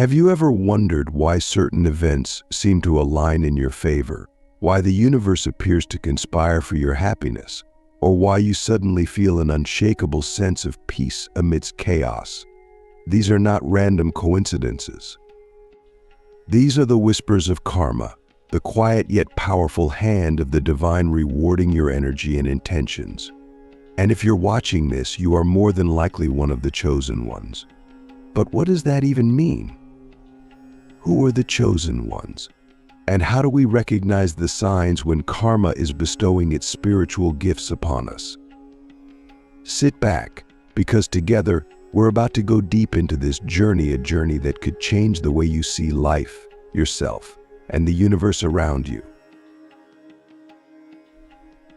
Have you ever wondered why certain events seem to align in your favor? Why the universe appears to conspire for your happiness? Or why you suddenly feel an unshakable sense of peace amidst chaos? These are not random coincidences. These are the whispers of karma, the quiet yet powerful hand of the divine rewarding your energy and intentions. And if you're watching this, you are more than likely one of the chosen ones. But what does that even mean? Who are the chosen ones? And how do we recognize the signs when karma is bestowing its spiritual gifts upon us? Sit back, because together we're about to go deep into this journey, a journey that could change the way you see life, yourself, and the universe around you.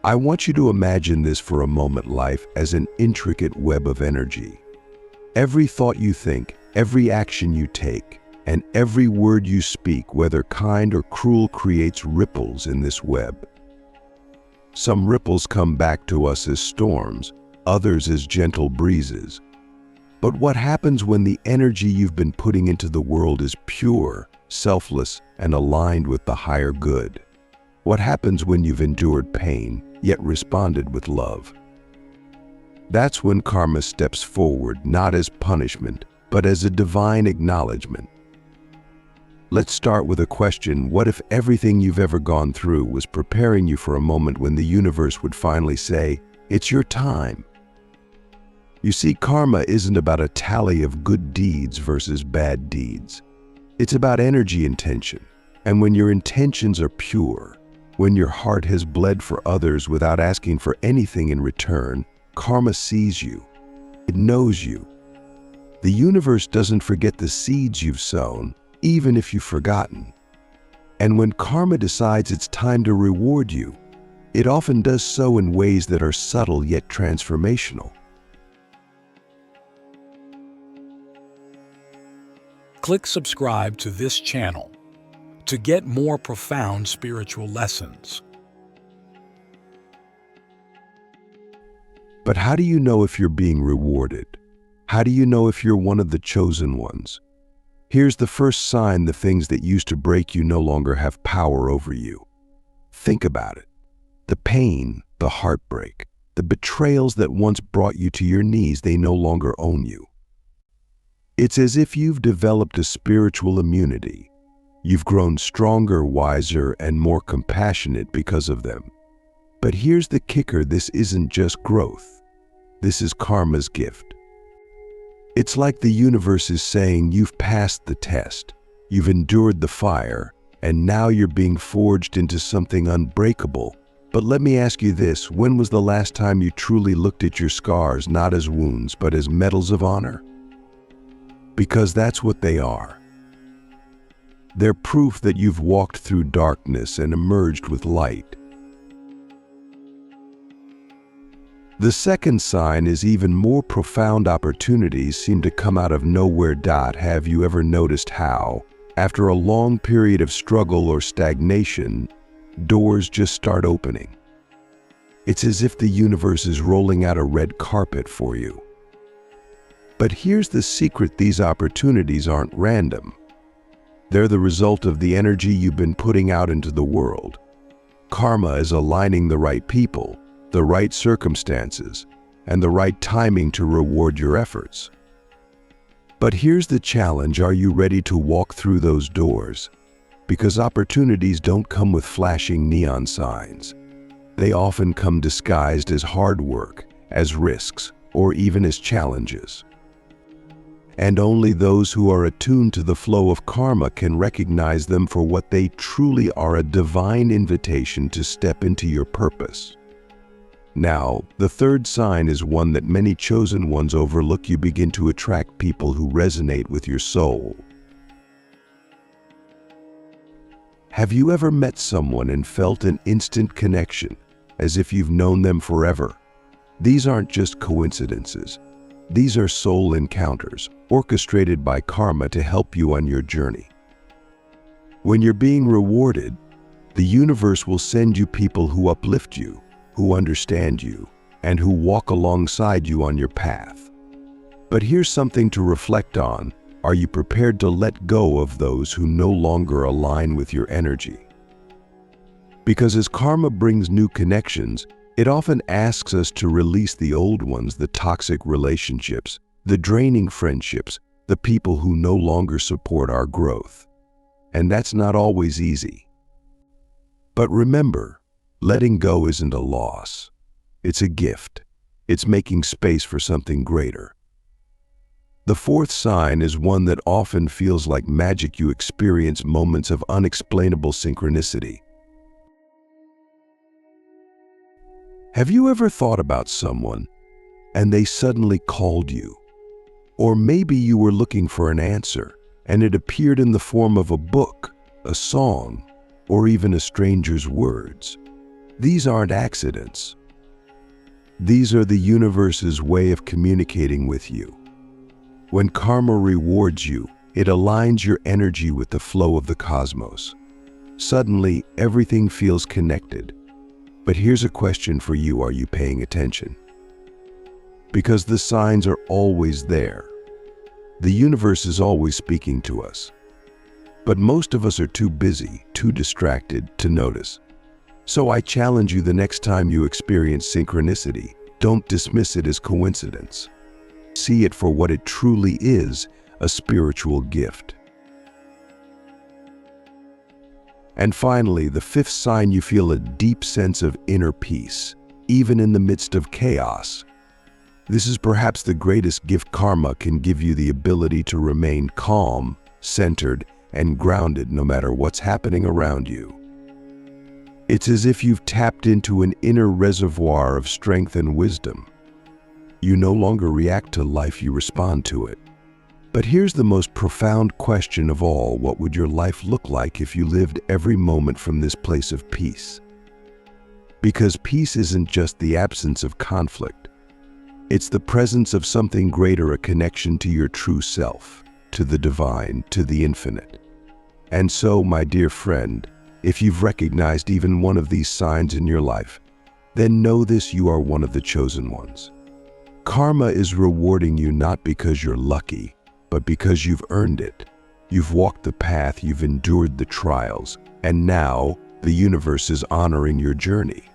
I want you to imagine this for a moment: life as an intricate web of energy. Every thought you think, every action you take, and every word you speak, whether kind or cruel, creates ripples in this web. Some ripples come back to us as storms, others as gentle breezes. But what happens when the energy you've been putting into the world is pure, selfless, and aligned with the higher good? What happens when you've endured pain, yet responded with love? That's when karma steps forward, not as punishment, but as a divine acknowledgement. Let's start with a question. What if everything you've ever gone through was preparing you for a moment when the universe would finally say, "It's your time"? You see, karma isn't about a tally of good deeds versus bad deeds. It's about energy intention. And when your intentions are pure, when your heart has bled for others without asking for anything in return, karma sees you. It knows you. The universe doesn't forget the seeds you've sown, even if you've forgotten. And when karma decides it's time to reward you, it often does so in ways that are subtle yet transformational. Click subscribe to this channel to get more profound spiritual lessons. But how do you know if you're being rewarded? How do you know if you're one of the chosen ones? Here's the first sign: the things that used to break you no longer have power over you. Think about it. The pain, the heartbreak, the betrayals that once brought you to your knees, they no longer own you. It's as if you've developed a spiritual immunity. You've grown stronger, wiser, and more compassionate because of them. But here's the kicker: this isn't just growth. This is karma's gift. It's like the universe is saying, you've passed the test, you've endured the fire, and now you're being forged into something unbreakable. But let me ask you this: when was the last time you truly looked at your scars not as wounds, but as medals of honor? Because that's what they are. They're proof that you've walked through darkness and emerged with light. The second sign is even more profound. Opportunities seem to come out of nowhere. Have you ever noticed how, after a long period of struggle or stagnation, doors just start opening? It's as if the universe is rolling out a red carpet for you. But here's the secret: these opportunities aren't random. They're the result of the energy you've been putting out into the world. Karma is aligning the right people, the right circumstances, and the right timing to reward your efforts. But here's the challenge: are you ready to walk through those doors? Because opportunities don't come with flashing neon signs. They often come disguised as hard work, as risks, or even as challenges. And only those who are attuned to the flow of karma can recognize them for what they truly are: a divine invitation to step into your purpose. Now, the third sign is one that many chosen ones overlook. You begin to attract people who resonate with your soul. Have you ever met someone and felt an instant connection, as if you've known them forever? These aren't just coincidences. These are soul encounters, orchestrated by karma to help you on your journey. When you're being rewarded, the universe will send you people who uplift you, who understand you, and who walk alongside you on your path. But here's something to reflect on. Are you prepared to let go of those who no longer align with your energy? Because as karma brings new connections, it often asks us to release the old ones, the toxic relationships, the draining friendships, the people who no longer support our growth. And that's not always easy. But remember, letting go isn't a loss. It's a gift. It's making space for something greater. The fourth sign is one that often feels like magic. You experience moments of unexplainable synchronicity. Have you ever thought about someone and they suddenly called you? Or maybe you were looking for an answer and it appeared in the form of a book, a song, or even a stranger's words. These aren't accidents. These are the universe's way of communicating with you. When karma rewards you, it aligns your energy with the flow of the cosmos. Suddenly, everything feels connected. But here's a question for you: are you paying attention? Because the signs are always there. The universe is always speaking to us. But most of us are too busy, too distracted to notice. So I challenge you, the next time you experience synchronicity, don't dismiss it as coincidence. See it for what it truly is, a spiritual gift. And finally, the fifth sign: you feel a deep sense of inner peace, even in the midst of chaos. This is perhaps the greatest gift karma can give you, the ability to remain calm, centered, and grounded no matter what's happening around you. It's as if you've tapped into an inner reservoir of strength and wisdom. You no longer react to life, you respond to it. But here's the most profound question of all: what would your life look like if you lived every moment from this place of peace? Because peace isn't just the absence of conflict. It's the presence of something greater, a connection to your true self, to the divine, to the infinite. And so, my dear friend, if you've recognized even one of these signs in your life, then know this: you are one of the chosen ones. Karma is rewarding you not because you're lucky, but because you've earned it. You've walked the path, you've endured the trials, and now the universe is honoring your journey.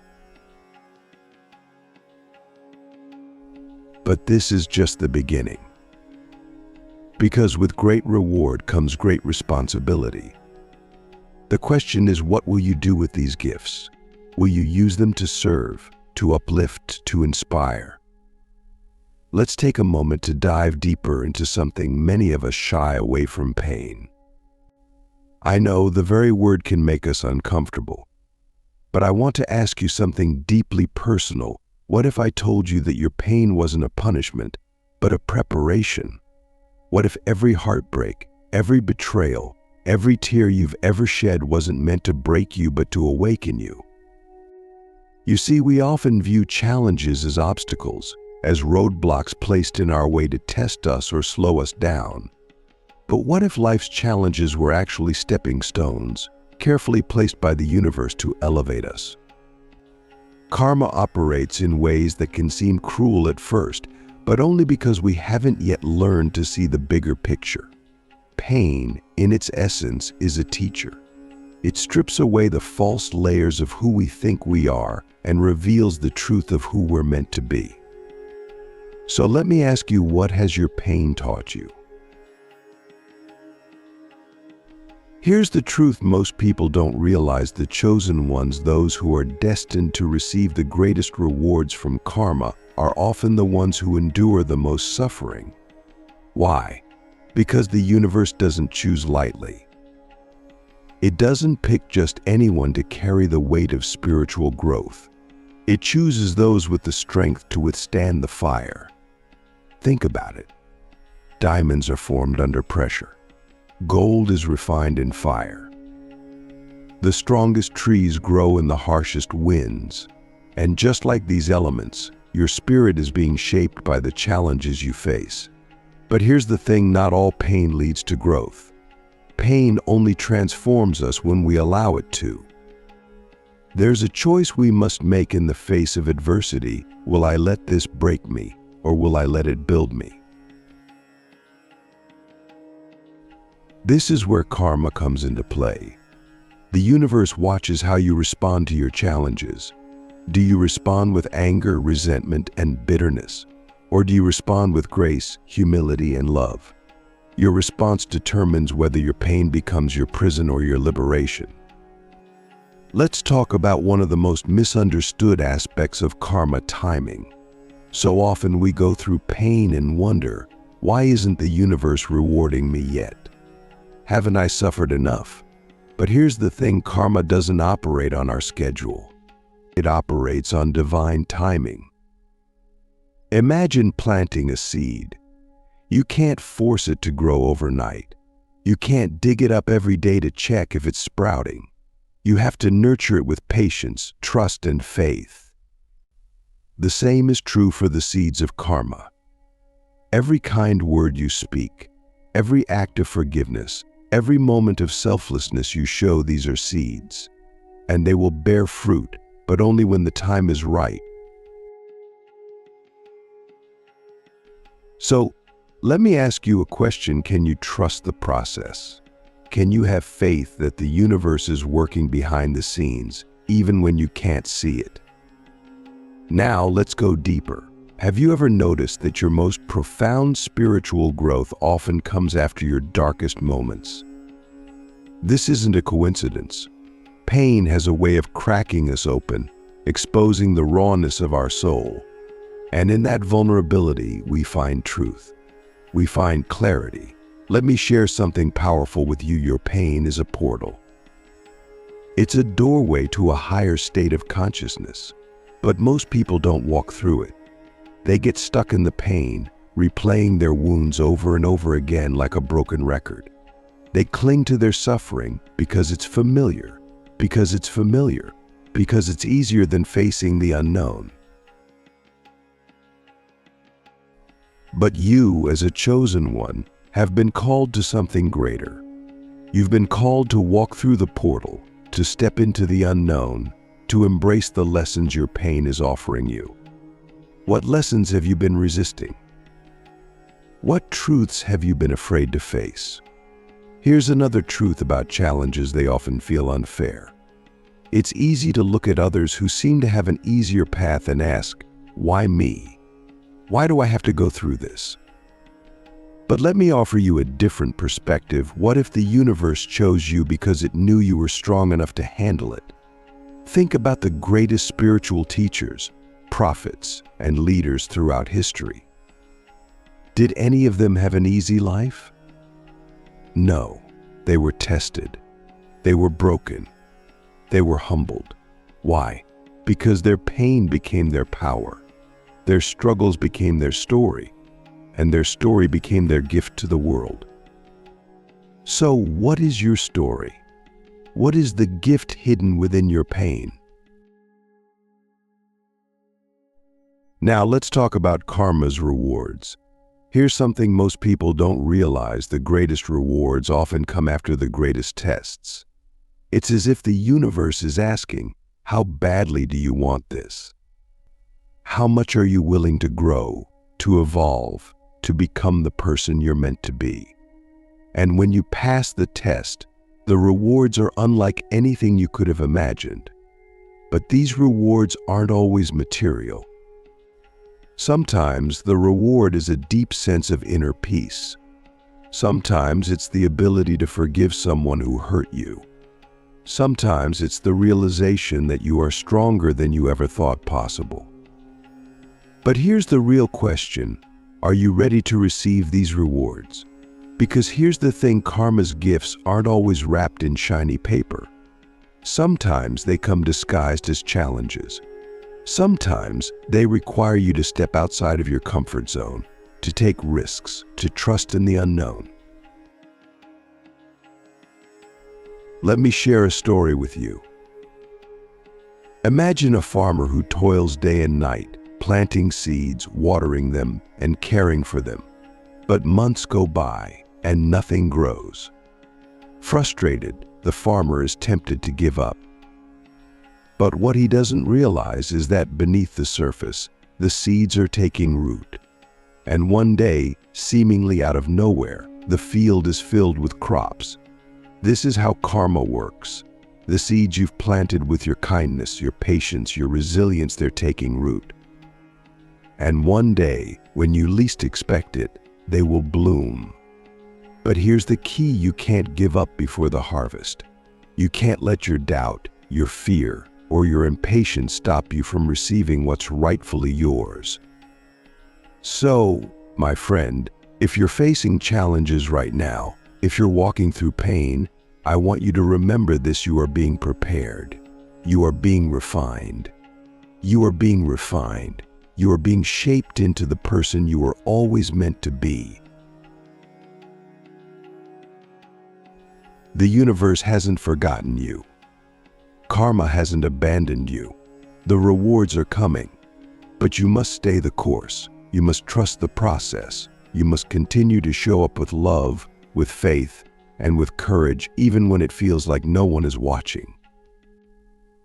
But this is just the beginning. Because with great reward comes great responsibility. The question is, what will you do with these gifts? Will you use them to serve, to uplift, to inspire? Let's take a moment to dive deeper into something many of us shy away from: pain. I know the very word can make us uncomfortable, but I want to ask you something deeply personal. What if I told you that your pain wasn't a punishment, but a preparation? What if every heartbreak, every betrayal, every tear you've ever shed wasn't meant to break you, but to awaken you? You see, we often view challenges as obstacles, as roadblocks placed in our way to test us or slow us down. But what if life's challenges were actually stepping stones, carefully placed by the universe to elevate us? Karma operates in ways that can seem cruel at first, but only because we haven't yet learned to see the bigger picture. Pain, in its essence, is a teacher. It strips away the false layers of who we think we are and reveals the truth of who we're meant to be. So let me ask you, what has your pain taught you? Here's the truth most people don't realize: the chosen ones, those who are destined to receive the greatest rewards from karma, are often the ones who endure the most suffering. Why? Because the universe doesn't choose lightly. It doesn't pick just anyone to carry the weight of spiritual growth. It chooses those with the strength to withstand the fire. Think about it. Diamonds are formed under pressure. Gold is refined in fire. The strongest trees grow in the harshest winds. And just like these elements, your spirit is being shaped by the challenges you face. But here's the thing: not all pain leads to growth. Pain only transforms us when we allow it to. There's a choice we must make in the face of adversity. Will I let this break me, or will I let it build me? This is where karma comes into play. The universe watches how you respond to your challenges. Do you respond with anger, resentment, and bitterness? Or do you respond with grace, humility, and love? Your response determines whether your pain becomes your prison or your liberation. Let's talk about one of the most misunderstood aspects of karma: timing. So often we go through pain and wonder, why isn't the universe rewarding me yet? Haven't I suffered enough? But here's the thing: karma doesn't operate on our schedule. It operates on divine timing. Imagine planting a seed. You can't force it to grow overnight. You can't dig it up every day to check if it's sprouting. You have to nurture it with patience, trust, and faith. The same is true for the seeds of karma. Every kind word you speak, every act of forgiveness, every moment of selflessness you show, these are seeds. And they will bear fruit, but only when the time is right. So, let me ask you a question. Can you trust the process? Can you have faith that the universe is working behind the scenes, even when you can't see it? Now, let's go deeper. Have you ever noticed that your most profound spiritual growth often comes after your darkest moments? This isn't a coincidence. Pain has a way of cracking us open, exposing the rawness of our soul. And in that vulnerability, we find truth. We find clarity. Let me share something powerful with you. Your pain is a portal. It's a doorway to a higher state of consciousness. But most people don't walk through it. They get stuck in the pain, replaying their wounds over and over again like a broken record. They cling to their suffering because it's familiar, because it's easier than facing the unknown. But you, as a chosen one, have been called to something greater. You've been called to walk through the portal, to step into the unknown, to embrace the lessons your pain is offering you. What lessons have you been resisting? What truths have you been afraid to face? Here's another truth about challenges: they often feel unfair. It's easy to look at others who seem to have an easier path and ask, why me? Why do I have to go through this? But let me offer you a different perspective. What if the universe chose you because it knew you were strong enough to handle it? Think about the greatest spiritual teachers, prophets, and leaders throughout history. Did any of them have an easy life? No, they were tested. They were broken. They were humbled. Why? Because their pain became their power. Their struggles became their story, and their story became their gift to the world. So, what is your story? What is the gift hidden within your pain? Now, let's talk about karma's rewards. Here's something most people don't realize: the greatest rewards often come after the greatest tests. It's as if the universe is asking, how badly do you want this? How much are you willing to grow, to evolve, to become the person you're meant to be? And when you pass the test, the rewards are unlike anything you could have imagined. But these rewards aren't always material. Sometimes the reward is a deep sense of inner peace. Sometimes it's the ability to forgive someone who hurt you. Sometimes it's the realization that you are stronger than you ever thought possible. But here's the real question: are you ready to receive these rewards? Because here's the thing: karma's gifts aren't always wrapped in shiny paper. Sometimes they come disguised as challenges. Sometimes they require you to step outside of your comfort zone, to take risks, to trust in the unknown. Let me share a story with you. Imagine a farmer who toils day and night, planting seeds, watering them, and caring for them. But months go by, and nothing grows. Frustrated, the farmer is tempted to give up. But what he doesn't realize is that beneath the surface, the seeds are taking root. And one day, seemingly out of nowhere, the field is filled with crops. This is how karma works. The seeds you've planted with your kindness, your patience, your resilience, they're taking root. And one day, when you least expect it, they will bloom. But here's the key: you can't give up before the harvest. You can't let your doubt, your fear, or your impatience stop you from receiving what's rightfully yours. So, my friend, if you're facing challenges right now, if you're walking through pain, I want you to remember this: you are being prepared. You are being refined. You are being refined. You are being shaped into the person you were always meant to be. The universe hasn't forgotten you. Karma hasn't abandoned you. The rewards are coming. But you must stay the course. You must trust the process. You must continue to show up with love, with faith, and with courage, even when it feels like no one is watching.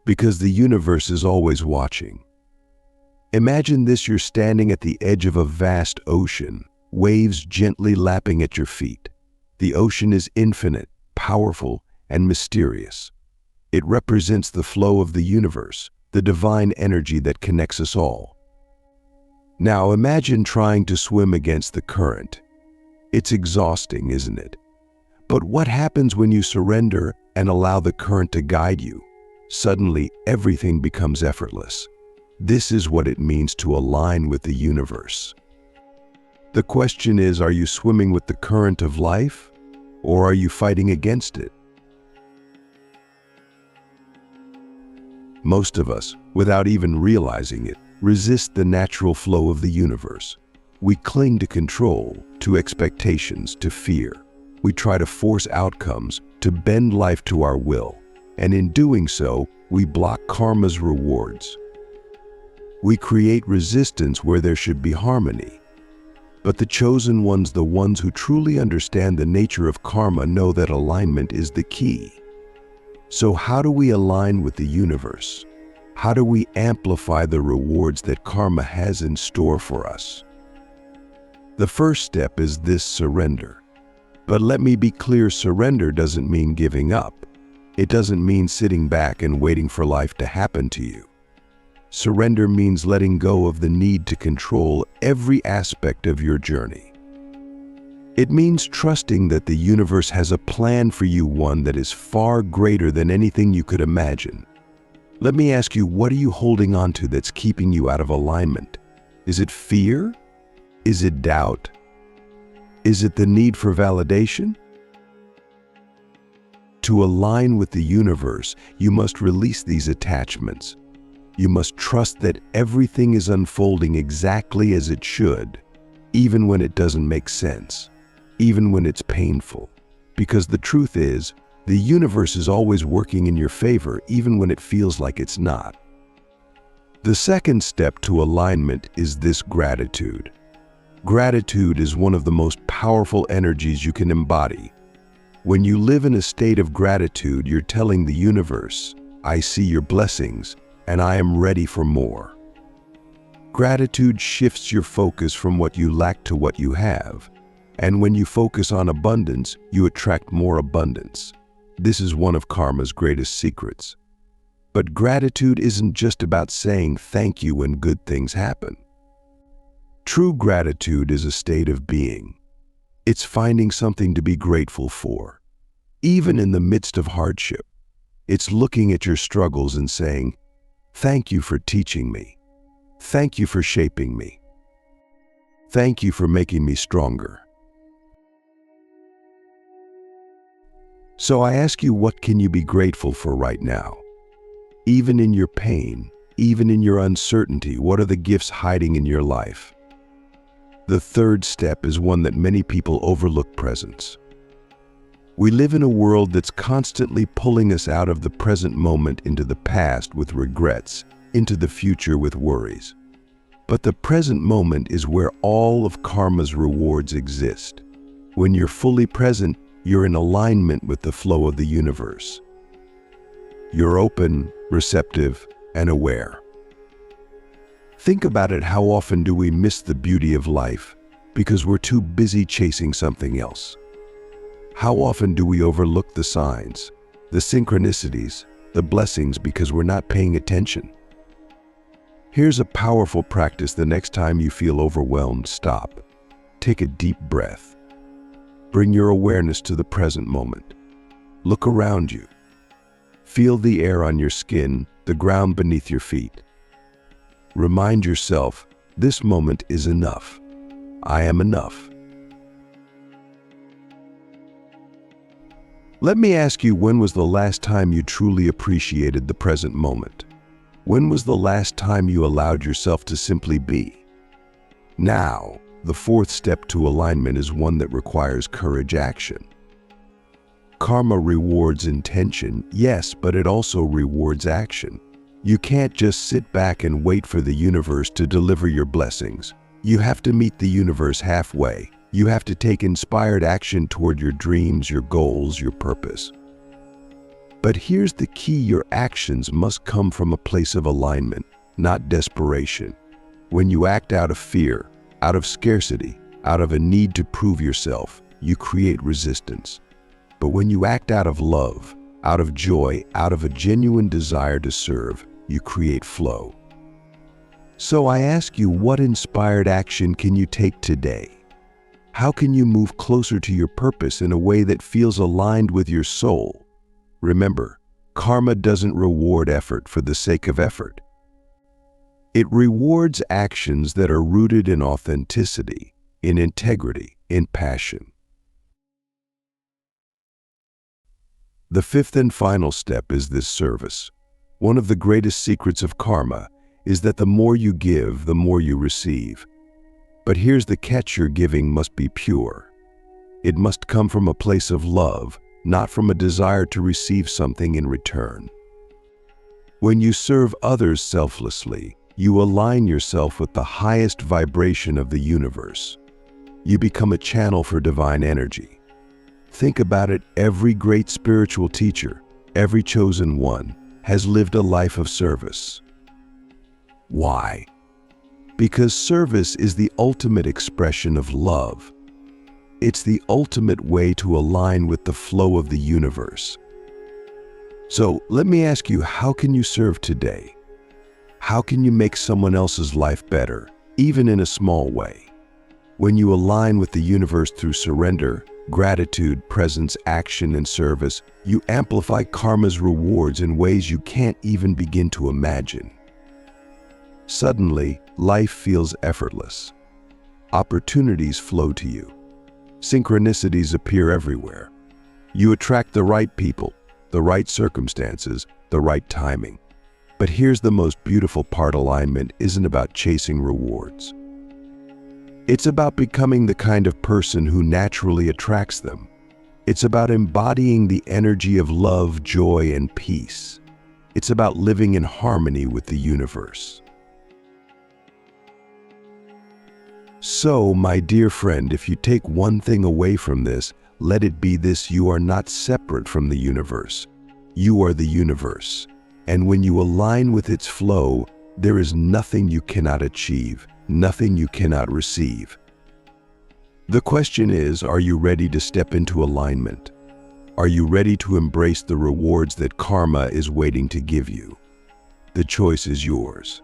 Because the universe is always watching. Imagine this: you're standing at the edge of a vast ocean, waves gently lapping at your feet. The ocean is infinite, powerful, and mysterious. It represents the flow of the universe, the divine energy that connects us all. Now imagine trying to swim against the current. It's exhausting, isn't it? But what happens when you surrender and allow the current to guide you? Suddenly, everything becomes effortless. This is what it means to align with the universe. The question is, are you swimming with the current of life, or are you fighting against it? Most of us, without even realizing it, resist the natural flow of the universe. We cling to control, to expectations, to fear. We try to force outcomes, to bend life to our will. And in doing so, we block karma's rewards. We create resistance where there should be harmony. But the chosen ones, the ones who truly understand the nature of karma, know that alignment is the key. So how do we align with the universe? How do we amplify the rewards that karma has in store for us? The first step is this: surrender. But let me be clear, surrender doesn't mean giving up. It doesn't mean sitting back and waiting for life to happen to you. Surrender means letting go of the need to control every aspect of your journey. It means trusting that the universe has a plan for you, one that is far greater than anything you could imagine. Let me ask you, what are you holding on to that's keeping you out of alignment? Is it fear? Is it doubt? Is it the need for validation? To align with the universe, you must release these attachments. You must trust that everything is unfolding exactly as it should, even when it doesn't make sense, even when it's painful. Because the truth is, the universe is always working in your favor, even when it feels like it's not. The second step to alignment is this: gratitude. Gratitude is one of the most powerful energies you can embody. When you live in a state of gratitude, you're telling the universe, I see your blessings, and I am ready for more. Gratitude shifts your focus from what you lack to what you have. And when you focus on abundance, you attract more abundance. This is one of karma's greatest secrets. But gratitude isn't just about saying thank you when good things happen. True gratitude is a state of being. It's finding something to be grateful for, even in the midst of hardship. It's looking at your struggles and saying, thank you for teaching me. Thank you for shaping me. Thank you for making me stronger. So I ask you, what can you be grateful for right now? Even in your pain, even in your uncertainty, what are the gifts hiding in your life? The third step is one that many people overlook: presence. We live in a world that's constantly pulling us out of the present moment into the past with regrets, into the future with worries. But the present moment is where all of karma's rewards exist. When you're fully present, you're in alignment with the flow of the universe. You're open, receptive, and aware. Think about it: how often do we miss the beauty of life because we're too busy chasing something else? How often do we overlook the signs, the synchronicities, the blessings because we're not paying attention? Here's a powerful practice. The next time you feel overwhelmed, stop. Take a deep breath. Bring your awareness to the present moment. Look around you. Feel the air on your skin, the ground beneath your feet. Remind yourself, this moment is enough. I am enough. Let me ask you, when was the last time you truly appreciated the present moment? When was the last time you allowed yourself to simply be? Now, the fourth step to alignment is one that requires courage action. Karma rewards intention, yes, but it also rewards action. You can't just sit back and wait for the universe to deliver your blessings. You have to meet the universe halfway. You have to take inspired action toward your dreams, your goals, your purpose. But here's the key: your actions must come from a place of alignment, not desperation. When you act out of fear, out of scarcity, out of a need to prove yourself, you create resistance. But when you act out of love, out of joy, out of a genuine desire to serve, you create flow. So I ask you, what inspired action can you take today? How can you move closer to your purpose in a way that feels aligned with your soul? Remember, karma doesn't reward effort for the sake of effort. It rewards actions that are rooted in authenticity, in integrity, in passion. The fifth and final step is this: service. One of the greatest secrets of karma is that the more you give, the more you receive. But here's the catch: your giving must be pure. It must come from a place of love, not from a desire to receive something in return. When you serve others selflessly, you align yourself with the highest vibration of the universe. You become a channel for divine energy. Think about it: every great spiritual teacher, every chosen one, has lived a life of service. Why? Because service is the ultimate expression of love. It's the ultimate way to align with the flow of the universe. So let me ask you, how can you serve today? How can you make someone else's life better, even in a small way? When you align with the universe through surrender, gratitude, presence, action, and service, you amplify karma's rewards in ways you can't even begin to imagine. Suddenly, life feels effortless. Opportunities flow to you. Synchronicities appear everywhere. You attract the right people, the right circumstances, the right timing. But here's the most beautiful part: alignment isn't about chasing rewards. It's about becoming the kind of person who naturally attracts them. It's about embodying the energy of love, joy, and peace. It's about living in harmony with the universe. So, my dear friend, if you take one thing away from this, let it be this: you are not separate from the universe. You are the universe. And when you align with its flow, there is nothing you cannot achieve, nothing you cannot receive. The question is, are you ready to step into alignment? Are you ready to embrace the rewards that karma is waiting to give you? The choice is yours.